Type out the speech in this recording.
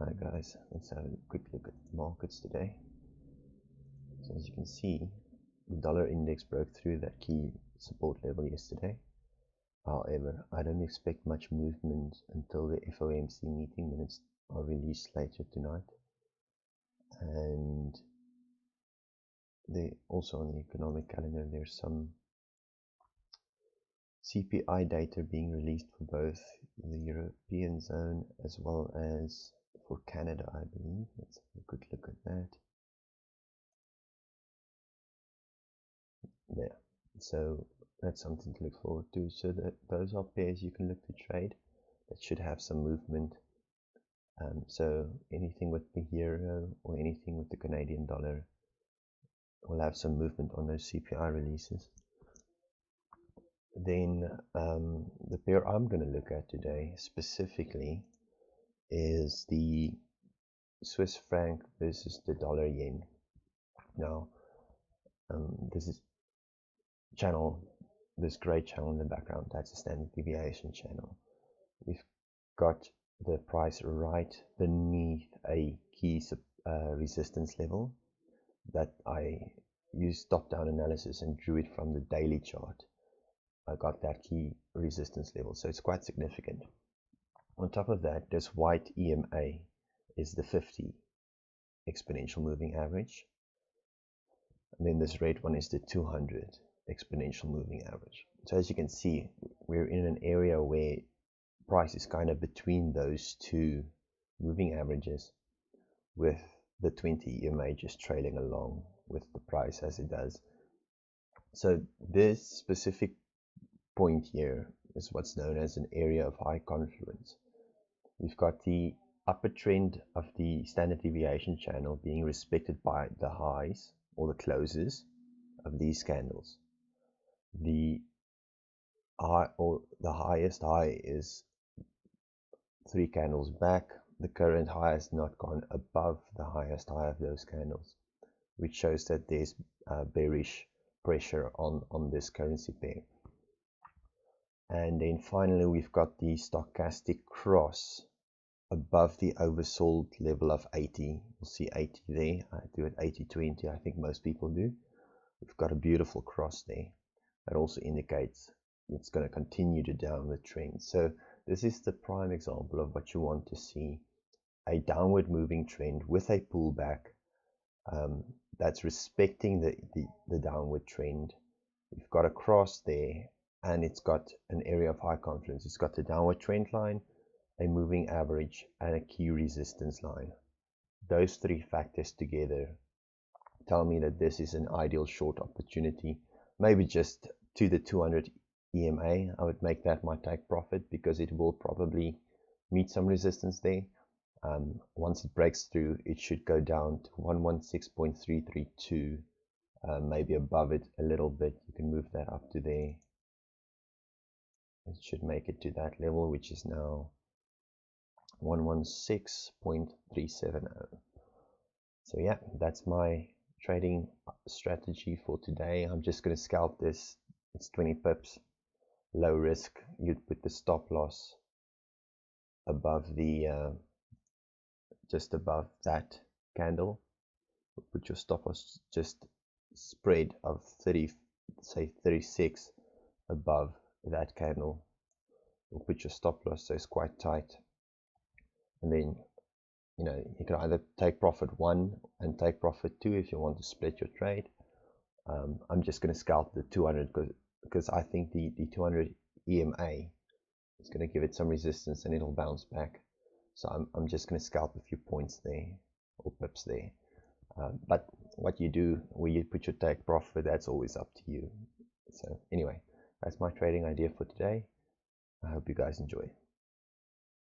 Hi guys, let's have a quick look at the markets today. So as you can see, the dollar index broke through that key support level yesterday. However, I don't expect much movement until the FOMC meeting minutes are released later tonight. And also on the economic calendar, there's some CPI data being released for both the European zone as well as for Canada, I believe. Let's have a quick look at that. There. So that's something to look forward to. So those are pairs you can look to trade that should have some movement. So anything with the euro or anything with the Canadian dollar will have some movement on those CPI releases. Then the pair I'm going to look at today specifically is the Swiss franc versus the dollar yen. Now, this is this gray channel in the background, that's a standard deviation channel. We've got the price right beneath a key resistance level that I used top-down analysis and drew it from the daily chart. I got that key resistance level, so it's quite significant. On top of that, this white EMA is the 50 exponential moving average, and then this red one is the 200 exponential moving average. So as you can see, we're in an area where price is kind of between those two moving averages, with the 20 EMA just trailing along with the price as it does. So this specific point here is what's known as an area of high confluence. We've got the upper trend of the standard deviation channel being respected by the highs or the closes of these candles. The highest high is 3 candles back. The current high has not gone above the highest high of those candles, which shows that there's bearish pressure on this currency pair. And then finally, we've got the stochastic cross above the oversold level of 80. You'll see 80 there. I do it 80-20. I think most people do. We've got a beautiful cross there. That also indicates it's going to continue to downward trend. So this is the prime example of what you want to see: a downward moving trend with a pullback that's respecting the downward trend. We've got a cross there, and it's got an area of high confluence. It's got the downward trend line, a moving average, and a key resistance line. Those 3 factors together tell me that this is an ideal short opportunity. Maybe just to the 200 EMA, I would make that my take profit, because it will probably meet some resistance there. Once it breaks through, it should go down to 116.332, maybe above it a little bit. You can move that up to there. It should make it to that level, which is now 116.370. So yeah, that's my trading strategy for today. I'm just going to scalp this. It's 20 pips, low risk. You'd put the stop loss above the just above that candle. Put your stop loss just spread of 30, say 36 above that candle. We'll put your stop loss so it's quite tight, and then you can either take profit 1 and take profit 2 if you want to split your trade. I'm just going to scalp the 200 because I think the 200 EMA is going to give it some resistance and it'll bounce back. So I'm just going to scalp a few points there, or pips there. But what you do, where you put your take profit, that's always up to you. So anyway, that's my trading idea for today. I hope you guys enjoy.